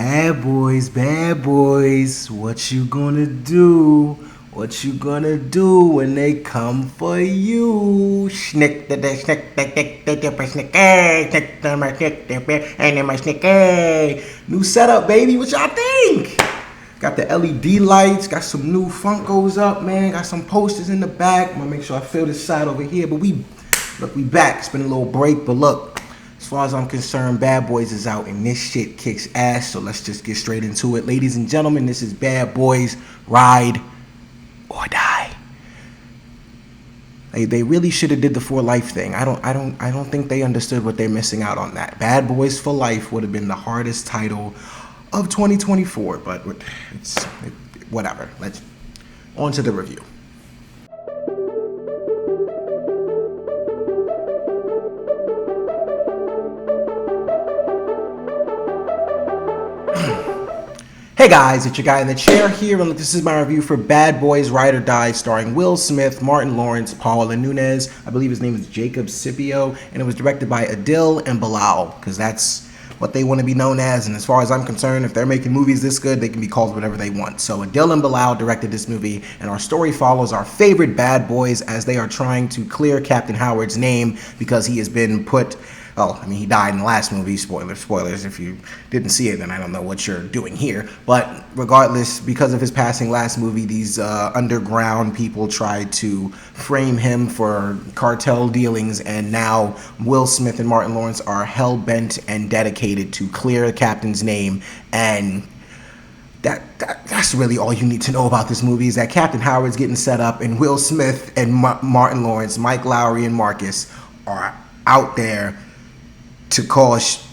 Bad boys, what you gonna do? What you gonna do when they come for you? Snick the snick snick. New setup, baby. What y'all think? Got the LED lights, got some new Funkos up, man. Got some posters in the back. I'm gonna make sure I fill this side over here. But we back. It's been a little break, but look, as far as I'm concerned, Bad Boys is out and this shit kicks ass. So let's just get straight into it. Ladies and gentlemen, this is Bad Boys Ride or Die. They really should have did the For Life thing. I don't think they understood what they're missing out on that. Bad Boys for Life would have been the hardest title of 2024, but it's whatever. Let's on to the review. Hey guys, it's your guy in the chair here, and this is my review for Bad Boys Ride or Die, starring Will Smith, Martin Lawrence, Paula Nunez. I believe his name is Jacob Scipio, and it was directed by Adil and Bilal, because that's what they want to be known as. And as far as I'm concerned, if they're making movies this good, they can be called whatever they want. So Adil and Bilal directed this movie, and our story follows our favorite bad boys as they are trying to clear Captain Howard's name because he has been put... he died in the last movie. Spoilers. If you didn't see it, then I don't know what you're doing here. But regardless, because of his passing last movie, these underground people tried to frame him for cartel dealings, and now Will Smith and Martin Lawrence are hell-bent and dedicated to clear the captain's name. And that's really all you need to know about this movie, is that Captain Howard's getting set up, and Will Smith and Martin Lawrence, Mike Lowrey and Marcus are out there to cause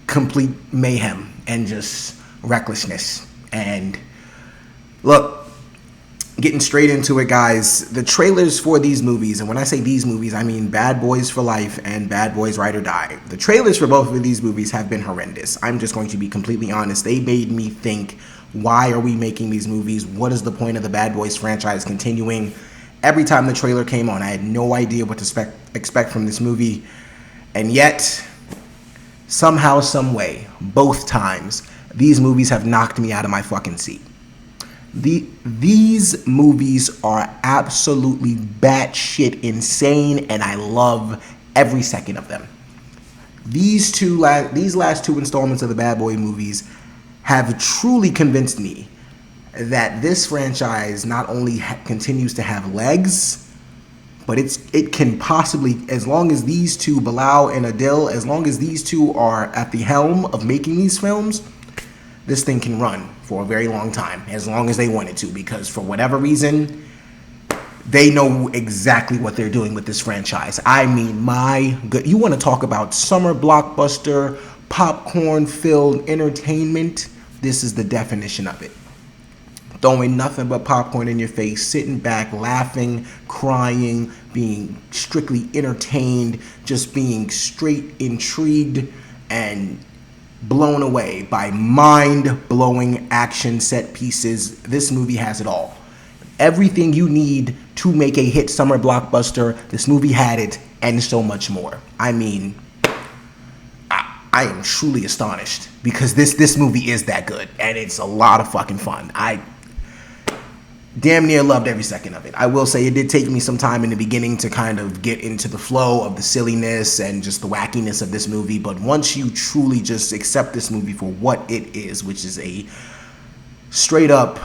complete mayhem and just recklessness. And look, getting straight into it, guys, the trailers for these movies, and when I say these movies, I mean Bad Boys for Life and Bad Boys Ride or Die. The trailers for both of these movies have been horrendous. I'm just going to be completely honest. They made me think, why are we making these movies? What is the point of the Bad Boys franchise continuing? Every time the trailer came on, I had no idea what to expect from this movie. And yet, somehow, some way, both times, these movies have knocked me out of my fucking seat. These movies are absolutely batshit insane, and I love every second of them. These last two installments of the Bad Boy movies have truly convinced me that this franchise not only continues to have legs, but it can possibly, as long as these two, Bilal and Adil, as long as these two are at the helm of making these films, this thing can run for a very long time, as long as they want it to, because for whatever reason, they know exactly what they're doing with this franchise. I mean, you want to talk about summer blockbuster, popcorn-filled entertainment, this is the definition of it. Throwing nothing but popcorn in your face, sitting back, laughing, crying, being strictly entertained, just being straight intrigued and blown away by mind-blowing action set pieces. This movie has it all. Everything you need to make a hit summer blockbuster, this movie had it, and so much more. I mean, I am truly astonished, because this movie is that good, and it's a lot of fucking fun. I damn near loved every second of it. I will say it did take me some time in the beginning to kind of get into the flow of the silliness and just the wackiness of this movie, but once you truly just accept this movie for what it is, which is a straight up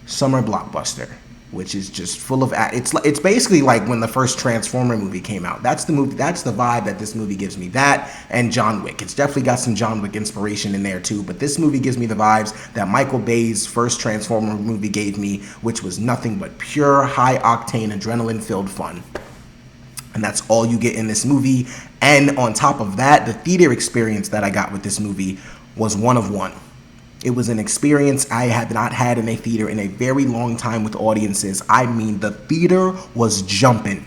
summer blockbuster, which is just full of it's basically like when the first Transformer movie came out. That's the vibe that this movie gives me. That and John Wick. It's definitely got some John Wick inspiration in there too, but this movie gives me the vibes that Michael Bay's first Transformer movie gave me, which was nothing but pure high octane adrenaline filled fun. And that's all you get in this movie. And on top of that, the theater experience that I got with this movie was one of one. It was an experience I had not had in a theater in a very long time with audiences. I mean, the theater was jumping.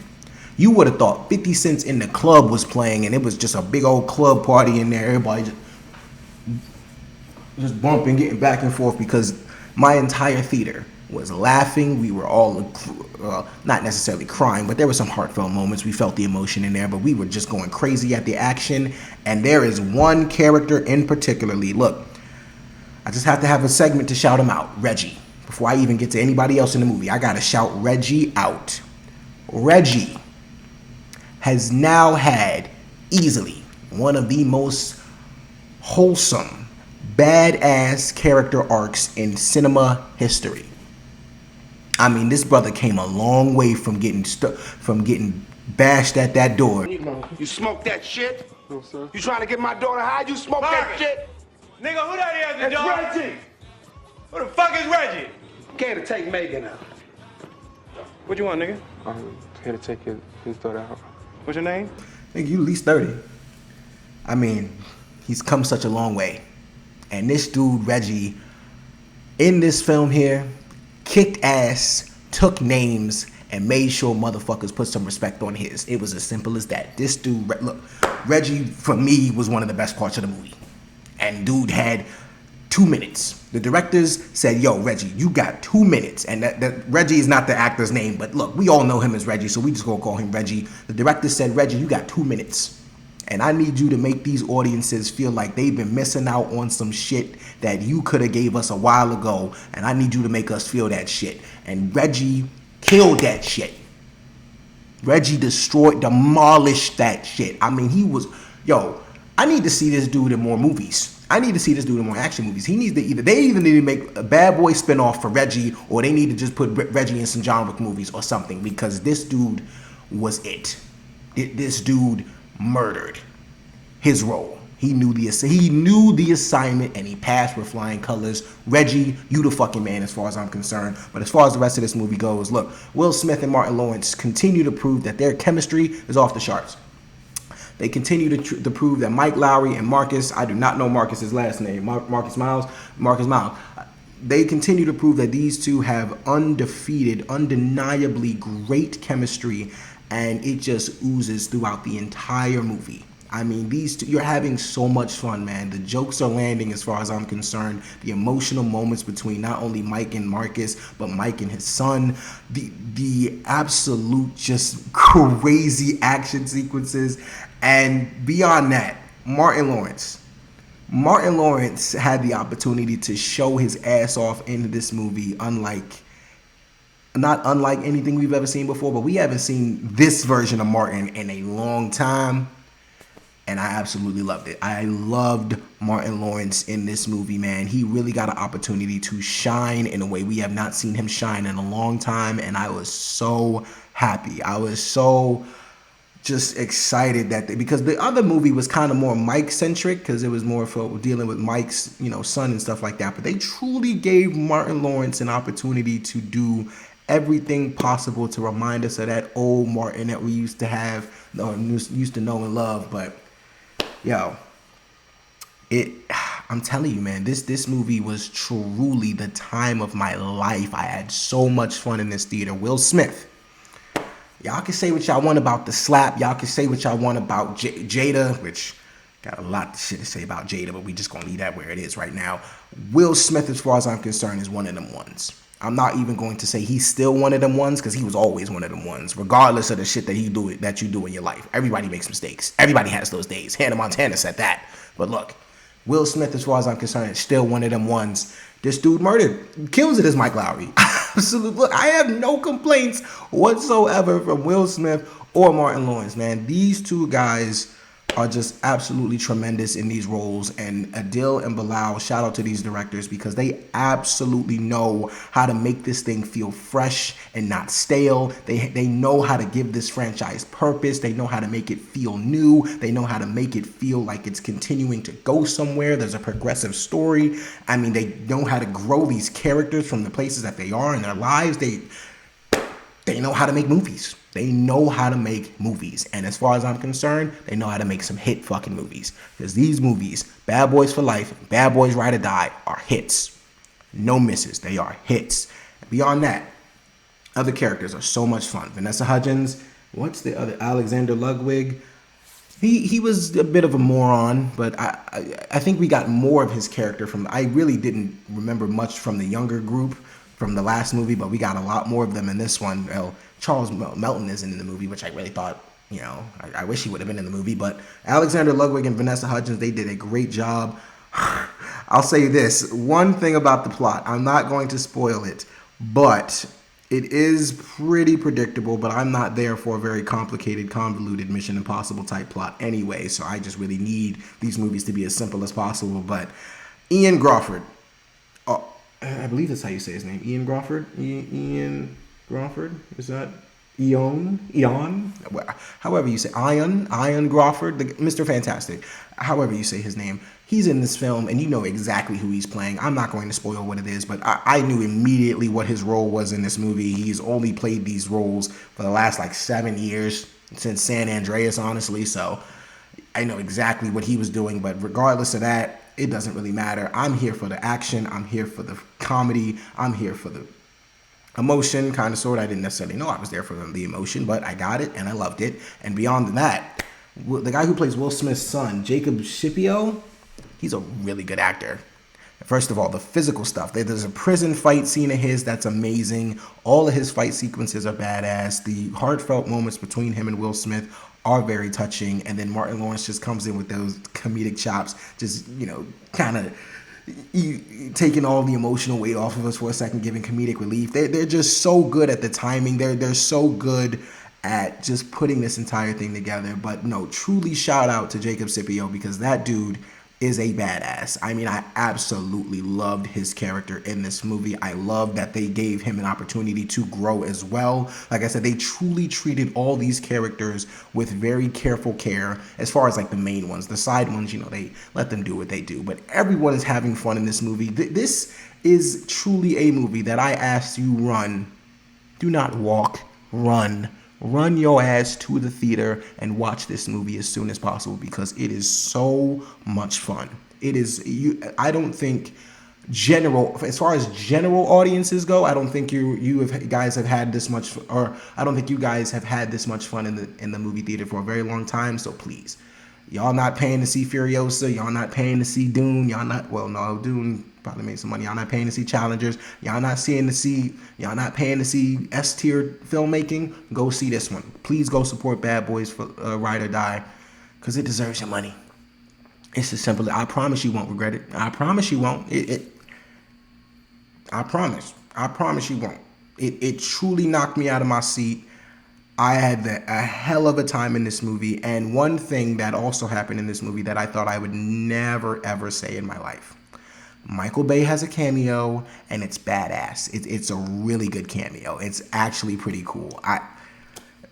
You would have thought 50 Cent's In the Club was playing, and it was just a big old club party in there. Everybody just bumping, getting back and forth, because my entire theater was laughing. We were all, not necessarily crying, but there were some heartfelt moments. We felt the emotion in there, but we were just going crazy at the action. And there is one character in particularly. Look, I just have to have a segment to shout him out. Reggie. Before I even get to anybody else in the movie, I gotta shout Reggie out. Reggie has now had easily one of the most wholesome, badass character arcs in cinema history. I mean, this brother came a long way from getting bashed at that door. You smoke that shit? No, sir. You trying to get my daughter high? You smoke that shit? Nigga, who that is, dog? It's Reggie. Who the fuck is Reggie? Came to take Megan out. What you want, nigga? I'm here to take his daughter out. What's your name? Nigga, you at least 30. I mean, he's come such a long way. And this dude, Reggie, in this film here, kicked ass, took names, and made sure motherfuckers put some respect on his. It was as simple as that. This dude, look, Reggie, for me, was one of the best parts of the movie. And dude had 2 minutes. The directors said, yo, Reggie, you got 2 minutes. And that Reggie is not the actor's name, but look, we all know him as Reggie, so we just gonna call him Reggie. The director said, Reggie, you got 2 minutes. And I need you to make these audiences feel like they've been missing out on some shit that you could have gave us a while ago. And I need you to make us feel that shit. And Reggie killed that shit. Reggie demolished that shit. I mean, he was, yo, I need to see this dude in more movies. I need to see this dude in more action movies. He needs to they either need to make a Bad Boy spinoff for Reggie, or they need to just put Reggie in some John Wick movies or something, because this dude was it. This dude murdered his role. He knew the assignment, and he passed with flying colors. Reggie, you the fucking man as far as I'm concerned. But as far as the rest of this movie goes, look, Will Smith and Martin Lawrence continue to prove that their chemistry is off the charts. They continue to prove that Mike Lowrey and Marcus, I do not know Marcus's last name, Marcus Miles. They continue to prove that these two have undeniably great chemistry, and it just oozes throughout the entire movie. I mean, these two, you're having so much fun, man. The jokes are landing as far as I'm concerned. The emotional moments between not only Mike and Marcus, but Mike and his son. The absolute just crazy action sequences. And beyond that, Martin Lawrence had the opportunity to show his ass off in this movie, not unlike anything we've ever seen before, but we haven't seen this version of Martin in a long time. And I absolutely loved it. I loved Martin Lawrence in this movie, man. He really got an opportunity to shine in a way we have not seen him shine in a long time. And I was so happy. I was so just excited because the other movie was kind of more Mike-centric, because it was more for dealing with Mike's, son and stuff like that. But they truly gave Martin Lawrence an opportunity to do everything possible to remind us of that old Martin that we used to have, or used to know and love. But yo, I'm telling you, man, this movie was truly the time of my life. I had so much fun in this theater. Will Smith. Y'all can say what y'all want about the slap. Y'all can say what y'all want about Jada, which got a lot of shit to say about Jada, but we just gonna leave that where it is right now. Will Smith, as far as I'm concerned, is one of them ones. I'm not even going to say he's still one of them ones, because he was always one of them ones, regardless of the shit that you do in your life. Everybody makes mistakes. Everybody has those days. Hannah Montana said that. But look, Will Smith, as far as I'm concerned, is still one of them ones. This dude kills it as Mike Lowrey. Absolutely. Look, I have no complaints whatsoever from Will Smith or Martin Lawrence, man. These two guys are just absolutely tremendous in these roles. And Adil and Bilal, shout out to these directors, because they absolutely know how to make this thing feel fresh and not stale. They know how to give this franchise purpose. They know how to make it feel new. They know how to make it feel like it's continuing to go somewhere. There's a progressive story. I mean, they know how to grow these characters from the places that they are in their lives. They know how to make movies. They know how to make movies. And as far as I'm concerned, they know how to make some hit fucking movies. Because these movies, Bad Boys for Life, Bad Boys Ride or Die, are hits. No misses. They are hits. Beyond that, other characters are so much fun. Vanessa Hudgens, what's the other? Alexander Ludwig. He was a bit of a moron, but I think we got more of his character from. I really didn't remember much from the younger group from the last movie, but we got a lot more of them in this one. Well, Charles Melton isn't in the movie, which I really thought, I wish he would have been in the movie. But Alexander Ludwig and Vanessa Hudgens, they did a great job. I'll say this one thing about the plot. I'm not going to spoil it, but it is pretty predictable. But I'm not there for a very complicated, convoluted Mission Impossible type plot anyway. So I just really need these movies to be as simple as possible. But Ian Crawford, I believe that's how you say his name. Ian Crawford. Ian Crawford. Is that Eon? However you say Ian Crawford, Mr. Fantastic. However you say his name. He's in this film, and you know exactly who he's playing. I'm not going to spoil what it is, but I knew immediately what his role was in this movie. He's only played these roles for the last 7 years, since San Andreas, honestly. So I know exactly what he was doing, but regardless of that, it doesn't really matter. I'm here for the action. I'm here for the comedy. I'm here for the emotion, kind of, sort of. I didn't necessarily know I was there for the emotion, but I got it, and I loved it. And beyond that, the guy who plays Will Smith's son, Jacob Scipio, he's a really good actor. First of all, the physical stuff. There's a prison fight scene of his that's amazing. All of his fight sequences are badass. The heartfelt moments between him and Will Smith are very touching. And then Martin Lawrence just comes in with those comedic chops, just, kind of taking all the emotional weight off of us for a second, giving comedic relief. They're just so good at the timing. They're so good at just putting this entire thing together. But no, truly shout out to Jacob Scipio, because that dude is a badass. I mean, I absolutely loved his character in this movie. I love that they gave him an opportunity to grow as well. Like I said, they truly treated all these characters with very careful care, as far as the main ones. The side ones, they let them do what they do. But everyone is having fun in this movie. This is truly a movie that I ask you run. Do not walk, run. Run your ass to the theater and watch this movie as soon as possible, because it is so much fun. It is. I don't think as far as general audiences go, I don't think guys have had this much, or I don't think you guys have had this much fun in the movie theater for a very long time. So please, y'all not paying to see Furiosa. Y'all not paying to see Dune. Dune probably made some money. Y'all not paying to see Challengers. Y'all not paying to see S-tier filmmaking. Go see this one. Please go support Bad Boys for Ride or Die, because it deserves your money. It's as simple. I promise you won't regret it. I promise you won't. I promise you won't. It truly knocked me out of my seat. I had a hell of a time in this movie. And one thing that also happened in this movie that I thought I would never, ever say in my life. Michael Bay has a cameo, and it's badass. It's a really good cameo. It's actually pretty cool.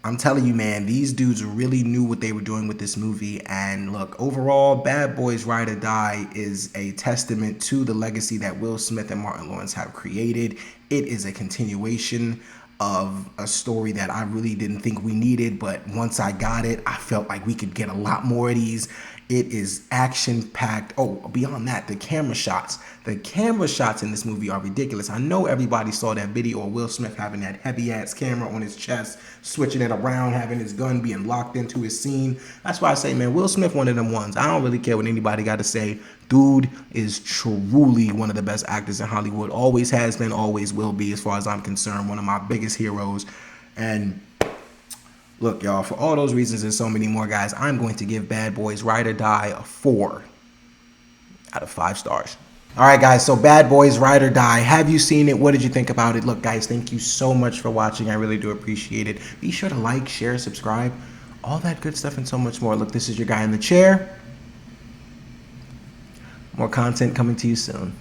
I'm telling you, man, these dudes really knew what they were doing with this movie. And look, overall, Bad Boys Ride or Die is a testament to the legacy that Will Smith and Martin Lawrence have created. It is a continuation of a story that I really didn't think we needed, but once I got it, I felt like we could get a lot more of these. It is action-packed. Oh, beyond that, the camera shots. The camera shots in this movie are ridiculous. I know everybody saw that video of Will Smith having that heavy-ass camera on his chest, switching it around, having his gun being locked into his scene. That's why I say, man, Will Smith, one of them ones. I don't really care what anybody got to say. Dude is truly one of the best actors in Hollywood. Always has been, always will be, as far as I'm concerned. One of my biggest heroes. And look, y'all, for all those reasons and so many more, guys, I'm going to give Bad Boys Ride or Die a 4 out of 5 stars. All right, guys, so Bad Boys Ride or Die. Have you seen it? What did you think about it? Look, guys, thank you so much for watching. I really do appreciate it. Be sure to like, share, subscribe, all that good stuff and so much more. Look, this is your guy in the chair. More content coming to you soon.